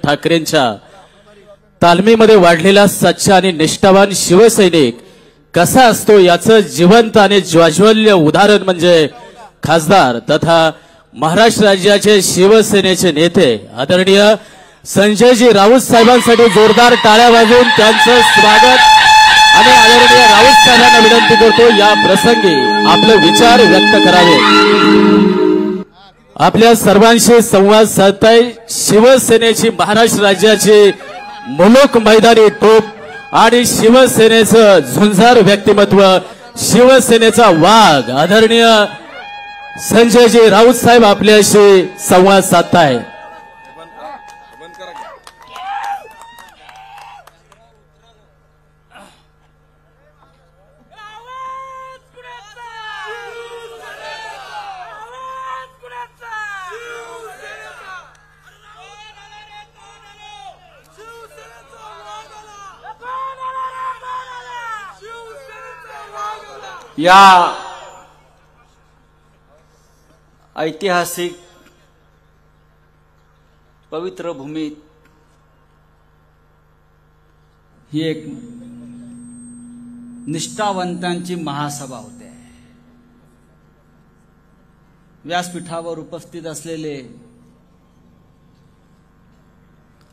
ठाकरेंच्या तालमीमध्ये वाढलेला सच्चा आणि निष्ठावान शिवसैनिक कसा असतो याचं जिवंत आणि ज्वाज्वल्य उदाहरण म्हणजे खासदार तथा महाराष्ट्र राज्याचे शिवसेनेचे नेते आदरणीय संजयजी राऊत साहेबांसाठी जोरदार टाळ्या वाजवून त्यांचं स्वागत आणि आदरणीय राऊत साहेबांना विनंती करतो या प्रसंगी आपले विचार व्यक्त करावे। आपल्या सर्वांशी संवाद साधताय शिवसेनेची महाराष्ट्र राज्याची मुलूक मैदानी तोप आणि शिवसेनेचं झुंजार व्यक्तिमत्व शिवसेनेचा वाघ आदरणीय संजयजी राऊत साहेब आपल्याशी संवाद साधताय। या ऐतिहासिक पवित्र भूमीत ही एक निष्ठावंतांची महासभा होते। व्यासपीठावर उपस्थित असलेले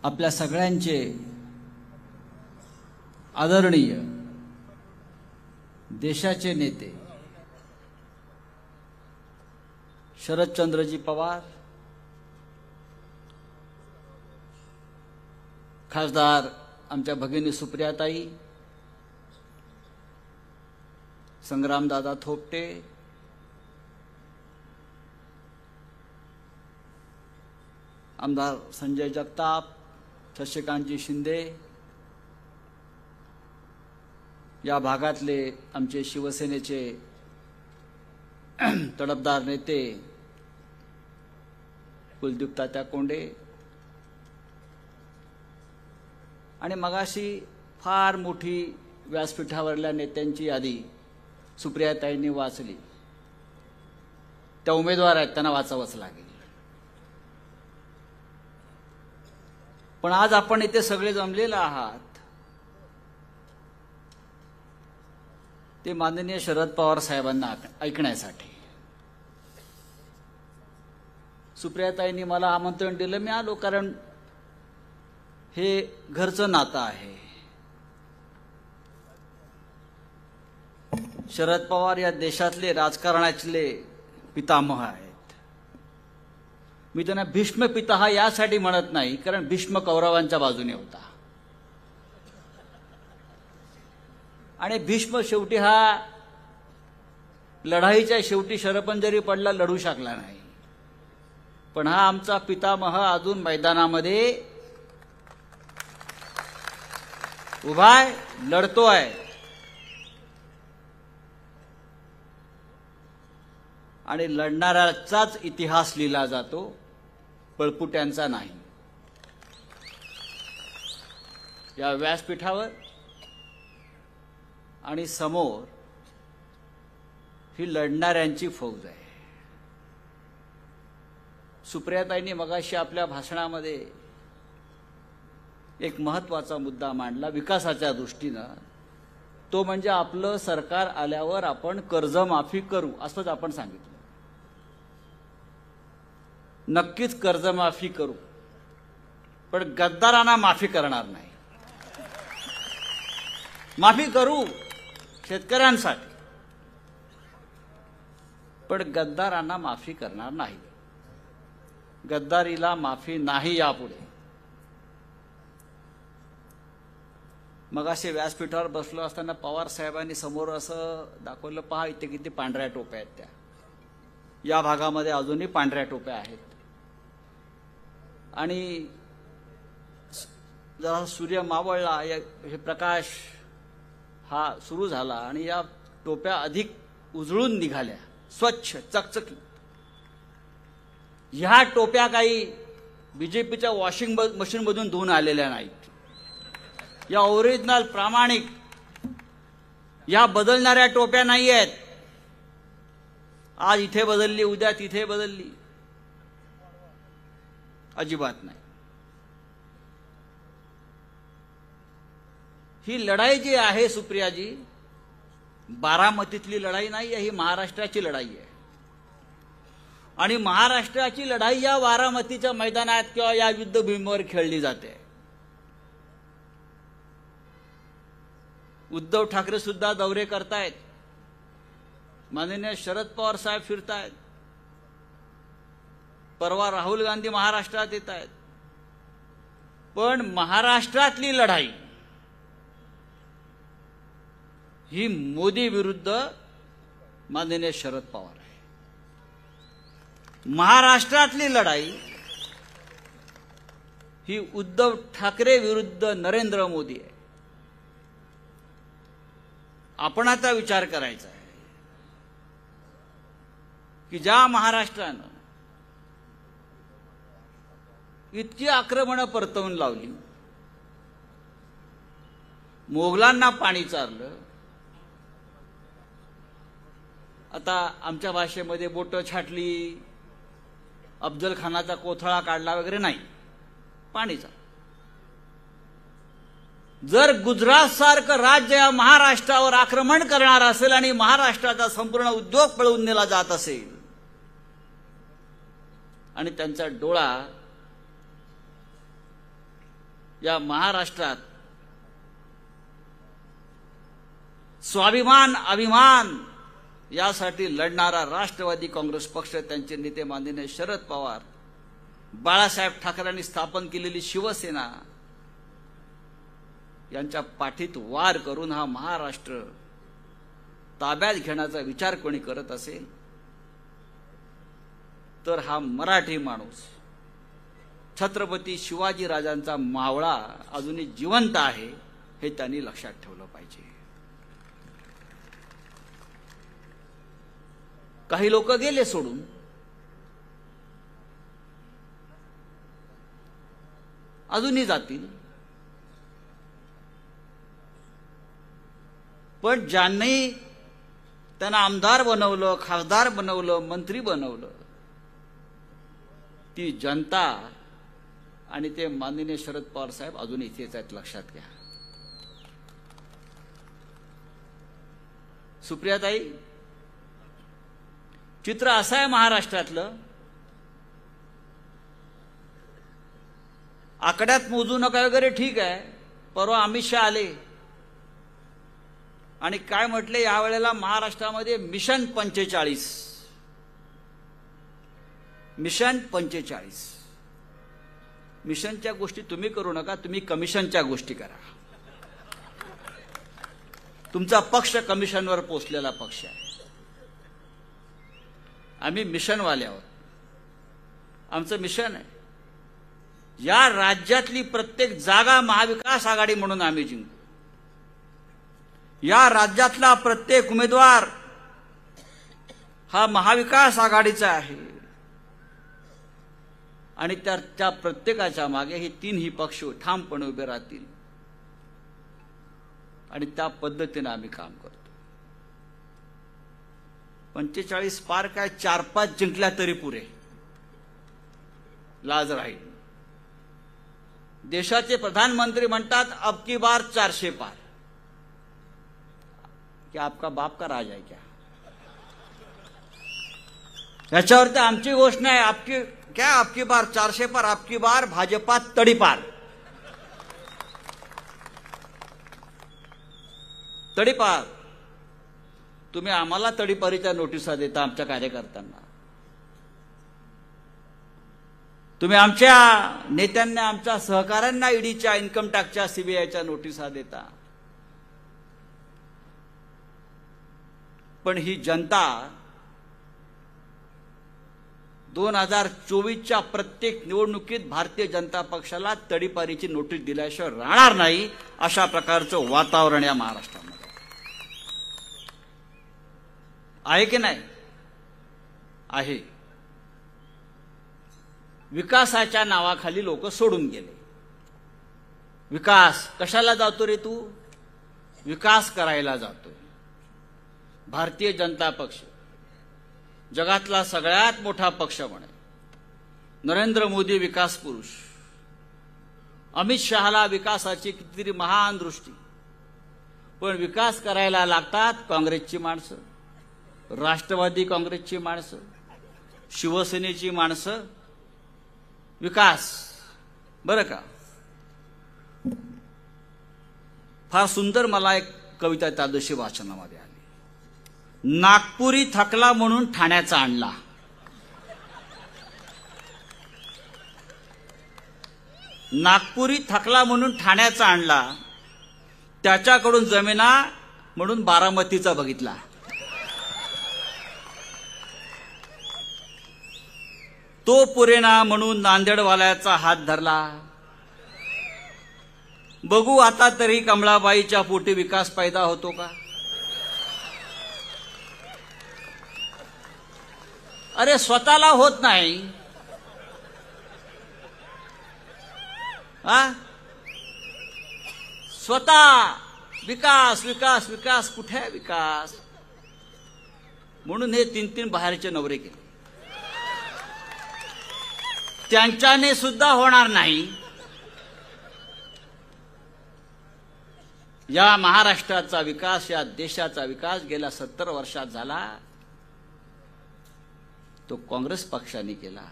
आपल्या सगळ्यांचे आदरणीय देशाचे नेते शरदचंद्रजी पवार, खासदार आमच्या भगिनी सुप्रियाताई, संग्रामदादा थोपटे, आमदार संजय जगताप, शशिकांतजी शिंदे, या भागातले आमचे शिवसेनेचे तडफदार नेते कुलदीप तात्या कोंडे आणि मगाशी फार मोठी व्यासपीठावरल्या नेत्यांची यादी सुप्रियाताईंनी वाचली। त्या उमेदवार आहेत, त्यांना वाचावंच लागेल। पण आज आपण इथे सगळे जमलेले आहात ते माननीय शरद पवार साहेबांना ऐकण्यासाठी। सुप्रियाताईंनी मला आमंत्रण दिलं, मी आलो, कारण हे घरचं नातं आहे। शरद पवार या देशातले राजकारणातले पितामह आहेत। मी त्यांना भीष्म पिता हा यासाठी म्हणत नाही कारण भीष्म कौरवांच्या बाजूने होता आणि भीष्म शेवटी हा लढाईच्या शेवटी शरपंजरी पडला, लढू शकला नाही। पण हा आमचा पितामह अजून मैदानामध्ये उभा आहे, लढतोय। आणि लढणाऱ्याचाच इतिहास लिहिला जातो, पळपुट्यांचा नाही। या व्यासपीठावर आणि समोर ही लढणाऱ्यांची फौज आहे। सुप्रियाताईंनी मगाशी आपल्या भाषणामध्ये एक महत्त्वाचा मुद्दा मांडला विकासाच्या दृष्टीनं, तो म्हणजे आपलं सरकार आल्यावर आपण कर्जमाफी करू असंच आपण सांगितलं। नक्कीच कर्जमाफी करू, पण गद्दारांना माफी करणार नाही। माफी करू शेतकऱ्यांसाठी, पण गद्दारांना माफी करणार नाही। गद्दारीला माफी नाही यापुढे। मगाशी व्यासपीठावर बसलो असताना पवार साहेबांनी समोर असं दाखवलं, पहा इथे किती पांढऱ्या टोप्या आहेत। त्या या भागामध्ये अजूनही पांढऱ्या टोप्या आहेत आणि जरा सूर्य मावळला, हे प्रकाश हा सुरू झाला आणि या टोप्या अधिक उजळून निघाल्या, स्वच्छ चकचकीत। ह्या टोप्या काही बीजेपीच्या वॉशिंग मशीन मधून धुवून आलेल्या नाहीत। या ओरिजिनल प्रामाणिक, या बदलणाऱ्या टोप्या नाही आहेत। आज इथे बदलली, उद्या तिथे बदलली, अजिबात नाही। ही लढाई जी आहे सुप्रियाजी, बारामतीतली लढाई नाही आहे, ही महाराष्ट्राची लढाई आहे. आणि महाराष्ट्राची लढाई या बारामतीच्या मैदानात किंवा या युद्धभूमीवर खेळली जाते. उद्धव ठाकरे सुद्धा दौरे करतायत, माननीय शरद पवार साहेब फिरतायत, परवा राहुल गांधी महाराष्ट्रात येत आहेत. पण महाराष्ट्रातली लढाई ही मोदी विरुद्ध माननीय शरद पवार आहे. महाराष्ट्रातली लढाई ही उद्धव ठाकरे विरुद्ध नरेंद्र मोदी आहे. आपण आता विचार करायचा आहे की ज्या महाराष्ट्रानं इतकी आक्रमणं परतवून लावली, मोगलांना पाणी चारलं, आता आमच्या भाषेमध्ये बोटं छाटली, अफजल खानाचा कोथळा काढला वगैरे नाही, पाणीचा. जर गुजरात सारखं राज्य या महाराष्ट्रावर आक्रमण करणार असेल आणि महाराष्ट्राचा संपूर्ण उद्योग पळवून नेला जात असेल आणि त्यांचा डोळा या महाराष्ट्रात स्वाभिमान अभिमान यासाठी लढणारा राष्ट्रवादी काँग्रेस पक्ष, त्यांचे नेते माननीय शरद पवार, बाळासाहेब ठाकरेंनी स्थापन केलेली शिवसेना यांच्या पाठीत वार करून हा महाराष्ट्र ताब्यात घेण्याचा विचार कोणी करत असेल तर हा मराठी माणूस छत्रपती शिवाजी राजांचा मावळा अजूनही जिवंत आहे हे त्यांनी लक्षात ठेवलं पाहिजे. काही लोक गेले सोडून, अजूनही जातील, पण ज्यांनी त्यांना आमदार बनवलं, खासदार बनवलं, मंत्री बनवलं, ती जनता आणि ते माननीय शरद पवार साहेब अजून इथेच आहेत, लक्षात घ्या. सुप्रियाताई, चित्र असं आहे महाराष्ट्रातलं, आकड्यात मोजू नका वगैरे ठीक आहे. परवा अमित शहा आले आणि काय म्हटले, यावेळेला महाराष्ट्रामध्ये मिशन 45. मिशन 45. मिशनच्या गोष्टी तुम्ही करू नका, तुम्ही कमिशनच्या गोष्टी करा. तुमचा पक्ष कमिशनवर पोचलेला पक्ष आहे. आम्ही मिशनवाले आहोत. आमचं मिशन आहे या राज्यातली प्रत्येक जागा महाविकास आघाडी म्हणून आम्ही जिंकू. या राज्यातला प्रत्येक उमेदवार हा महाविकास आघाडीचा आहे आणि त्या प्रत्येकाच्या मागे हे तीनही पक्ष ठामपणे उभे राहतील आणि त्या पद्धतीने आम्ही काम करतो. 45 पार काय 4-5 जिंकल्या तरी पुरे, लाज राहील. देशाचे प्रधानमंत्री म्हणतात अब की बार 400 पार. क्या आपका बाप का राज आहे क्या? याच्यावरती आमची गोष्ट नाही. आपकी बार 400 पार, आपकी बार भाजपा तडीपार. तडीपार. तुम्ही आम्हाला तडीपारीच्या नोटिसा देता आमच्या कार्यकर्त्यांना. तुम्ही आमच्या नेत्यांना, आमच्या सहकाऱ्यांना ईडीच्या, इन्कम टॅक्सच्या, सीबीआयच्या नोटिसा देता. पण ही जनता 2024च्या प्रत्येक निवडणुकीत भारतीय जनता पक्षाला तडीपारीची नोटीस दिल्याशिवाय राहणार नाही. अशा प्रकारचं वातावरण या महाराष्ट्रामध्ये आहे की नाही? आहे. विकासाच्या नावाखाली लोक सोडून गेले. विकास कशाला जातो रे तू? विकास करायला जातोय. भारतीय जनता पक्ष जगातला सगळ्यात मोठा पक्ष म्हणे. नरेंद्र मोदी विकास पुरुष, अमित शहाला विकासाची कितीतरी महान दृष्टी, पण विकास करायला लागतात काँग्रेसची माणसं, राष्ट्रवादी काँग्रेसची माणसं, शिवसेनेची माणसं. विकास बरं का. फार सुंदर मला एक कविता त्या दिवशी वाचनामध्ये आली. नागपुरी थकला म्हणून ठाण्याचा आणला. नागपुरी थकला म्हणून ठाण्याचा आणला, त्याच्याकडून जमिना म्हणून बारामतीचा बघितला. तो पुरेना म्हणून नांदेडवाल्याचा हात धरला. बघू आता तरी कमळाबाईच्या पोटी विकास पैदा होतो का. अरे स्वतःला होत नाही, स्वतः विकास विकास विकास कुठे आहे विकास. म्हणून हे 3-3 बाहेरचे नवरे केले. त्यांच्याने सुद्धा होणार नाही. या महाराष्ट्राचा विकास, या देशाचा विकास गेल्या 70 वर्षात झाला, तो काँग्रेस पक्षाने केला.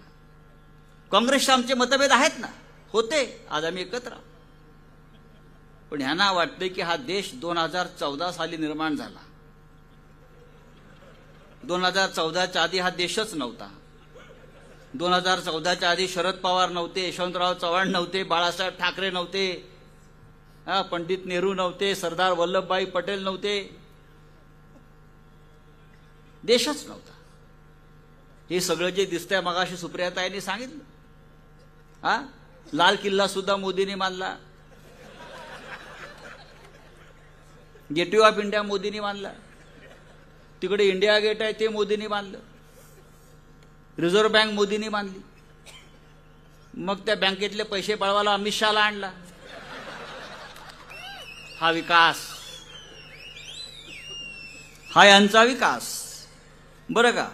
काँग्रेसचे आमचे मतभेद आहेत ना, होते, आज आम्ही एकत्र. पण ह्यांना वाटते की हा देश 2014 साली निर्माण झाला. 2014च्या आधी हा देशच नव्हता. 2014च्या आधी शरद पवार नव्हते, यशवंतराव चव्हाण नव्हते, बाळासाहेब ठाकरे नव्हते, पंडित नेहरू नव्हते, सरदार वल्लभभाई पटेल नव्हते. देशच नव्हता. हे सगळं जे दिसतंय मगाशी सुप्रियाताईंनी सांगितलं. लाल किल्ला सुद्धा मोदींनी बांधला, गेटवे ऑफ इंडिया मोदींनी बांधला, तिकडे इंडिया गेट आहे ते मोदींनी बांधलं, रिझर्व्ह बँक मोदींनी बांधली. मग त्या बँकेतले पैसे पळवायला अमित शहाला आणला. हा विकास, हा यांचा विकास. बरं का.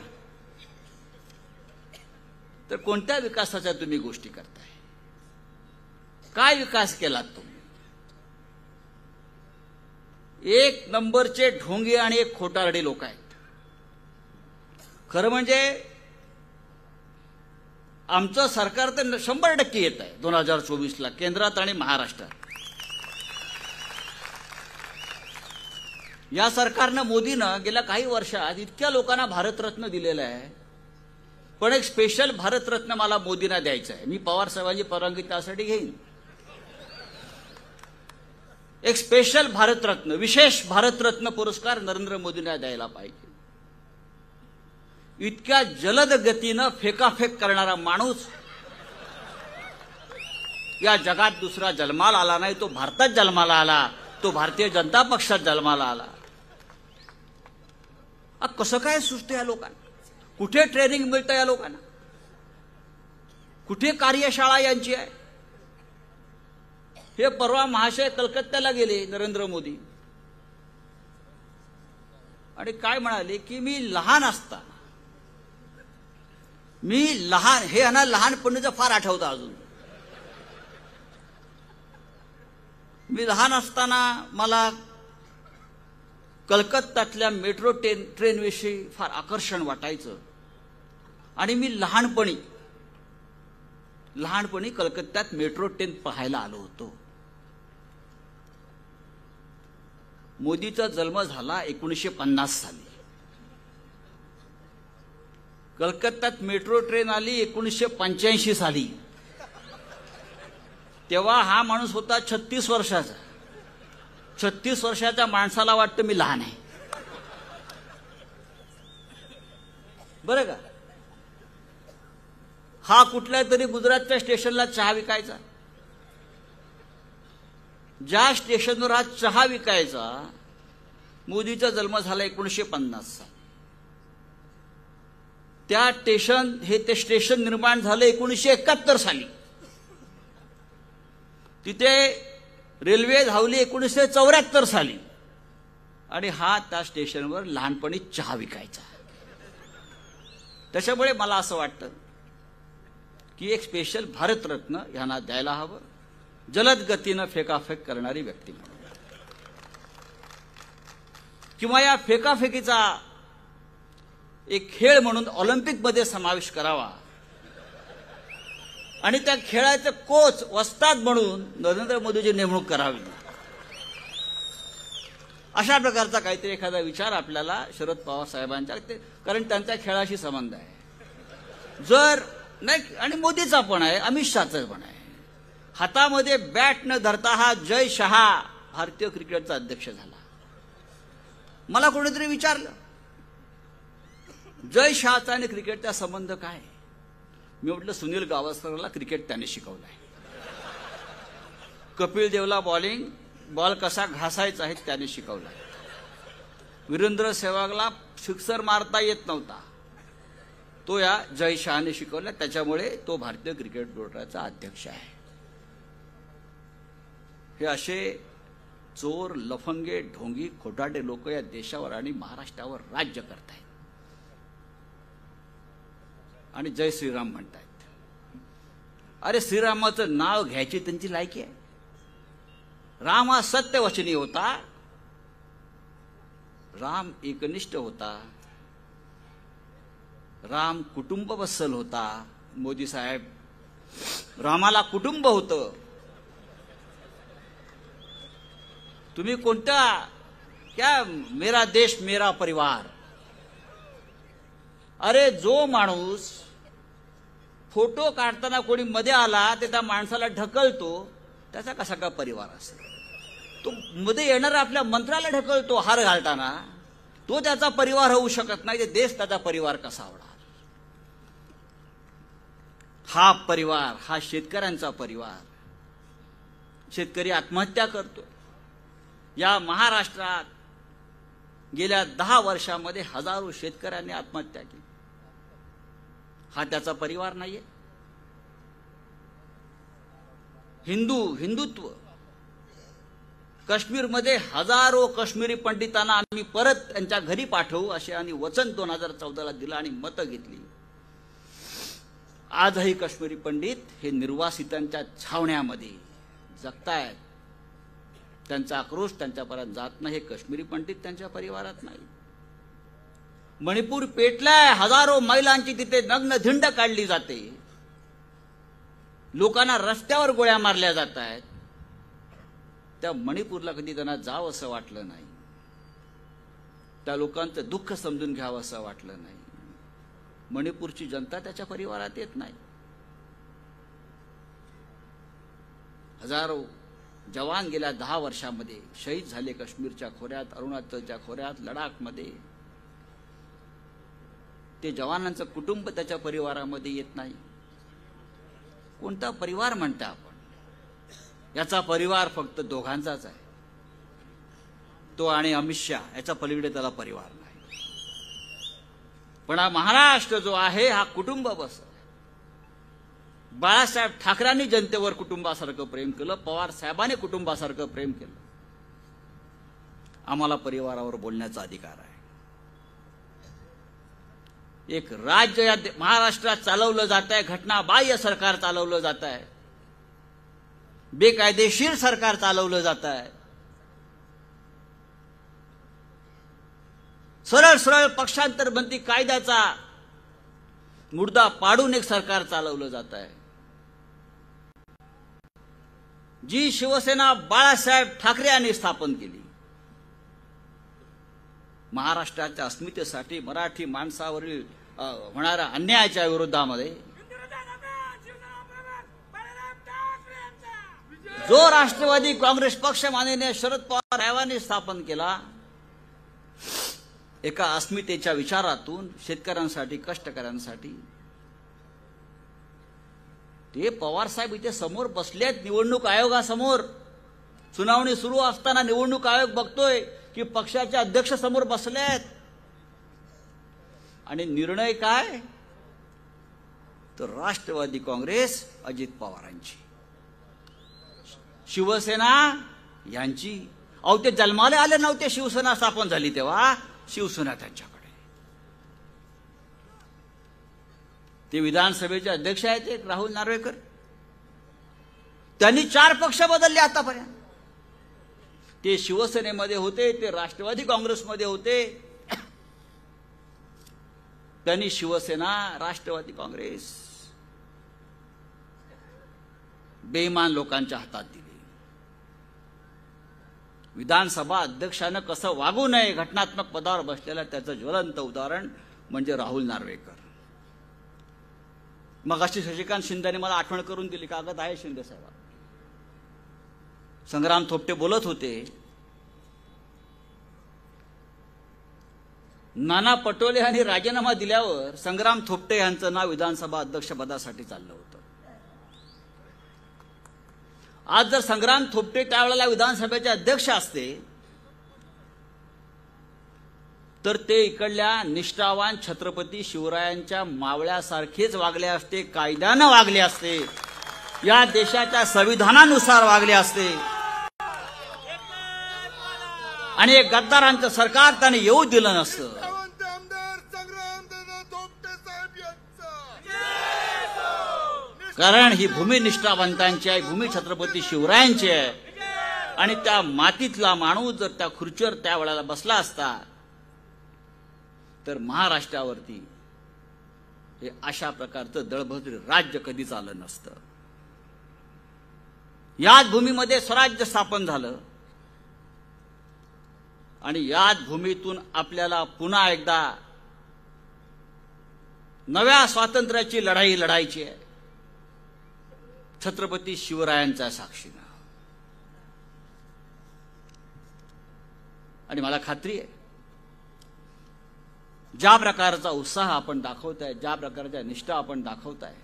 तर कोणत्या विकासाच्या तुम्ही गोष्टी करताय, काय विकास केलात तुम्ही. एक नंबरचे ढोंगे आणि एक खोटारडे लोक आहेत. खरं म्हणजे आमचं सरकार तर 100% येत आहे 2024ला केंद्रात आणि महाराष्ट्रात. या सरकारनं, मोदीनं गेल्या काही वर्षात इतक्या लोकांना भारतरत्न दिलेलं आहे. पण एक स्पेशल भारतरत्न मला मोदींना द्यायचं आहे. मी पवार साहेबांची परवानगी त्यासाठी घेईन. एक स्पेशल भारतरत्न, विशेष भारतरत्न पुरस्कार नरेंद्र मोदींना द्यायला पाहिजे. इतक्या जलद गतीनं फेकाफेक करणारा माणूस या जगात दुसरा जन्माला आला नाही. तो भारतात जन्माला आला, तो भारतीय जनता पक्षात जन्माला आला. कसं काय सुचतं या लोकांना, कुठे ट्रेनिंग मिळतं या लोकांना, कुठे कार्यशाळा यांची आहे. हे परवा महाशय कलकत्त्याला गेले नरेंद्र मोदी आणि काय म्हणाले की मी लहान असताना, हे यांना लहानपणीचं फार आठवतं अजून. मी लहान असताना मला कलकत्त्यातल्या मेट्रो ट्रेन विषयी फार आकर्षण वाटायचं आणि मी लहानपणी कलकत्त्यात मेट्रो ट्रेन पाहायला आलो होतो. मोदीचा जन्म झाला 1950 साली. कलकत्त्यात मेट्रो ट्रेन आली 1985 साली. तेव्हा हा माणूस होता 36 वर्षाचा. 36 वर्षाच्या माणसाला वाटतं मी लहान आहे. बरं का. हा कुठल्या तरी गुजरातच्या स्टेशनला चहा विकायचा. ज्या स्टेशनवर हा चहा विकायचा, मोदीचा जन्म झाला 1950 साली. ते स्टेशन निर्माण झालं 1971 साली. तिथे रेल्वे धावली 1974 साली आणि हा त्या स्टेशनवर लहानपणी चहा विकायचा. त्याच्यामुळे मला असं वाटतं की एक स्पेशल भारतरत्न यांना द्यायला हवं, जलद गतीनं फेकाफेक करणारी व्यक्ती म्हणून. किंवा या फेकाफेकीचा एक खेळ म्हणून ऑलिम्पिकमध्ये समावेश करावा आणि त्या खेळाचे कोच वस्ताद म्हणून नरेंद्र मोदीची नेमणूक करावी, अशा प्रकारचा काहीतरी एखादा विचार आपल्याला शरद पवार साहेबांच्या, कारण त्यांच्या खेळाशी संबंध आहे. जर नाही, आणि मोदीचा पण आहे, अमित शहाचा पण आहे. हातामध्ये बॅट न धरता हा जय शहा भारतीय क्रिकेटचा अध्यक्ष झाला. मला कोणीतरी विचारलं, जय शहाचा आणि क्रिकेटचा संबंध काय? मी म्हटलं, सुनील गावस्करला क्रिकेट त्याने शिकवलाय, कपिल देवला बॉल कसा घासायचा आहे त्याने शिकवला, वीरेंद्र सेहवागला सिक्सर मारता येत नव्हता, तो या जय शहाने शिकवला, त्याच्यामुळे तो भारतीय क्रिकेट बोर्डाचा अध्यक्ष आहे. हे असे चोर, लफंगे, ढोंगी, खोटाटे लोक या देशावर आणि महाराष्ट्रावर राज्य करतायत आणि जय श्रीराम म्हणतायत. अरे, श्रीरामाचं नाव घ्यायची त्यांची लायकी आहे. राम हा सत्यवचनी होता, राम एकनिष्ठ होता, राम कुटुंबवत्सल होता. मोदी साहेब, रामाला कुटुंब होतं. तुम्ही कोणत्या, क्या मेरा देश मेरा परिवार. अरे, जो माणूस फोटो काढताना कोणी मध्ये आला ते त्या माणसाला ढकलतो, त्याचा कसा का परिवार असेल? तो मध्ये येणारा आपल्या मंत्र्याला ढकलतो हार घालताना, तो त्याचा परिवार होऊ शकत नाही. ते देश त्याचा परिवार कसा होणार? हा परिवार, हा शेतकऱ्यांचा परिवार. शेतकरी आत्महत्या करतो. या महाराष्ट्रात गेल्या 10 वर्षामध्ये हजारो शेतकऱ्यांनी आत्महत्या केली. हा त्याचा परिवार नाहीये. हिंदुत्व. काश्मीरमध्ये हजारो काश्मीरी पंडितांना आम्ही परत त्यांच्या घरी पाठवू असे आणि वचन 2014ला दिलं आणि मतं घेतली. आजही काश्मीरी पंडित हे निर्वासितांच्या छावण्यामध्ये जगतायत. त्यांचा आक्रोश त्यांच्यापर्यंत जात नाही. हे काश्मीरी पंडित त्यांच्या परिवारात नाही. मणिपूर पेटलाय. हजारो महिलांची तिथे नग्न धिंड काढली जाते. लोकांना रस्त्यावर गोळ्या मारल्या जात आहेत. त्या मणिपूरला कधी त्यांना जावं असं वाटलं नाही. त्या लोकांचं दुःख समजून घ्यावं असं वाटलं नाही. मणिपूरची जनता त्याच्या परिवारात येत नाही. हजारो जवान गेल्या 10 वर्षामध्ये शहीद झाले. काश्मीरच्या खोऱ्यात, अरुणाचलच्या खोऱ्यात, लडाखमध्ये. ते जवानांचं कुटुंब त्याच्या परिवारामध्ये येत नाही. कोणता परिवार म्हणता आपण? याचा परिवार फक्त दोघांचाच आहे, तो आणि अमित शहा. याच्या पलीकडे त्याला परिवार नाही. पण हा महाराष्ट्र जो आहे हा कुटुंब बस. बाळासाहेब ठाकरेंनी जनतेवर कुटुंबासारखं प्रेम केलं. पवार साहेबांनी कुटुंबासारखं प्रेम केलं. आम्हाला परिवारावर बोलण्याचा अधिकार आहे. एक राज्य या महाराष्ट्रात चालवलं जात आहे. घटनाबाह्य सरकार चालवलं जात आहे. बेकायदेशीर सरकार चालवलं जात आहे. सरळ सरळ पक्षांतरबंदी कायद्याचा मुद्दा पाडून एक सरकार चालवलं जात आहे. जी शिवसेना बाळासाहेब ठाकरे यांनी स्थापन केली, महाराष्ट्राच्या अस्मितेसाठी, मराठी माणसावरील होणाऱ्या अन्यायाच्या विरोधामध्ये, जो राष्ट्रवादी काँग्रेस पक्ष माननीय शरद पवार साहेबांनी स्थापन केला, एका अस्मितेच्या विचारातून शेतकऱ्यांसाठी, कष्टकऱ्यांसाठी. ते पवार साहेब इथे समोर बसलेत निवडणूक आयोगासमोर. सुनावणी सुरू असताना निवडणूक आयोग बघतोय की पक्षाचे अध्यक्ष समोर बसलेत. आणि निर्णय काय? तर राष्ट्रवादी काँग्रेस अजित पवारांची, शिवसेना यांची. अहो, ते जन्माला आले नव्हते शिवसेना स्थापन झाली तेव्हा. शिवसेना त्यांच्याकडे. ते विधानसभेचे अध्यक्ष आहेत एक राहुल नार्वेकर. त्यांनी 4 पक्ष बदलले आतापर्यंत. ते शिवसेनेमध्ये होते, ते राष्ट्रवादी काँग्रेसमध्ये होते. त्यांनी शिवसेना, राष्ट्रवादी काँग्रेस बेईमान लोकांच्या हातात दिली. विधानसभा अध्यक्षानं कसं वागू नये घटनात्मक पदावर बसलेल्या त्याचं ज्वलंत उदाहरण म्हणजे राहुल नार्वेकर. मग अशी शशिकांत शिंदेने मला आठवण करून दिली, कागद आहे शिंदे साहेब. संग्राम थोपटे बोलत होते, नाना पटोले यांनी राजीनामा दिल्यावर संग्राम थोपटे यांचं नाव विधानसभा अध्यक्षपदासाठी चाललं होतं. आज जर संग्राम थोपटे त्यावेळेला विधानसभेचे अध्यक्ष असते तर ते इकडल्या निष्ठावान छत्रपती शिवरायांच्या मावळ्यासारखेच वागले असते, कायद्यानं वागले असते, या देशाच्या संविधानानुसार वागले असते. आणि एक गद्दारांचं सरकार त्याने येऊ दिलं नसतं. कारण ही भूमी निष्ठावंतांची आहे, भूमी छत्रपती शिवरायांची आहे. आणि त्या मातीतला माणूस जर त्या खुर्चीवर त्या वेळेला बसला असता तर महाराष्ट्रावरती हे अशा प्रकारचं दळभद्र राज्य कधीच आलं नसतं. याच भूमीमध्ये स्वराज्य स्थापन झालं आणि याच भूमीतून आपल्याला पुन्हा एकदा नव्या स्वातंत्र्याची लढाई लढायची आहे, छत्रपती शिवरायांच्या साक्षीनं. आणि मला खात्री आहे ज्या प्रकारचा उत्साह आपण दाखवताय, ज्या प्रकारच्या निष्ठा आपण दाखवताय,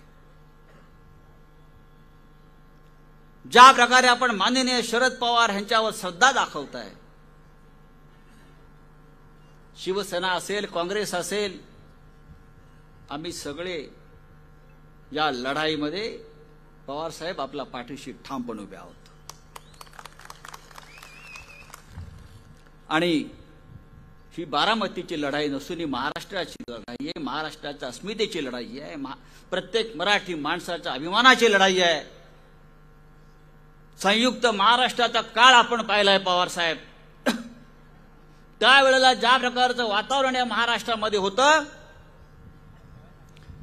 ज्या प्रकारे आपण माननीय शरद पवार यांच्यावर श्रद्धा दाखवताय, शिवसेना असेल, काँग्रेस असेल, आम्ही सगळे या लढाईमध्ये पवार साहेब आपल्या पाठीशी ठामपणे उभे आहोत. आणि ही बारामतीची लढाई नसून ही महाराष्ट्राची लढाई आहे, महाराष्ट्राच्या अस्मितेची लढाई आहे, प्रत्येक मराठी माणसाच्या अभिमानाची लढाई आहे. संयुक्त महाराष्ट्राचा काळ आपण पाहिलाय पवार साहेब. त्यावेळेला ज्या प्रकारचं वातावरण या महाराष्ट्रामध्ये होतं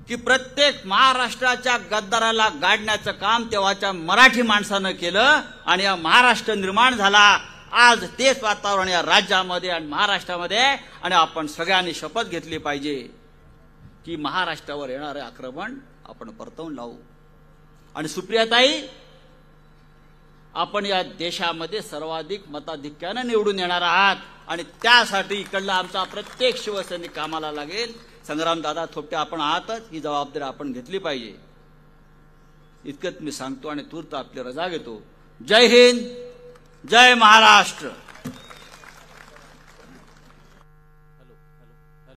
की प्रत्येक महाराष्ट्राच्या गद्दाराला गाडण्याचं काम तेव्हाच्या मराठी माणसानं केलं आणि या महाराष्ट्र निर्माण झाला. आज तेच वातावरण या राज्यामध्ये आणि महाराष्ट्रामध्ये, आणि आपण सगळ्यांनी शपथ घेतली पाहिजे की महाराष्ट्रावर येणारे आक्रमण आपण परतवून लावू. आणि सुप्रियाताई, आपण या देशामध्ये सर्वाधिक मताधिक्यानं निवडून येणार आहात आणि त्यासाठी इकडला आमचा प्रत्येक शिवसैनिक कामाला लागेल. संग्रामदादा थोपटे, आपण आहातच, ही जबाबदारी आपण घेतली पाहिजे. इतकंच मी सांगतो आणि तूर्त आपली रजा घेतो. जय हिंद, जय महाराष्ट्र.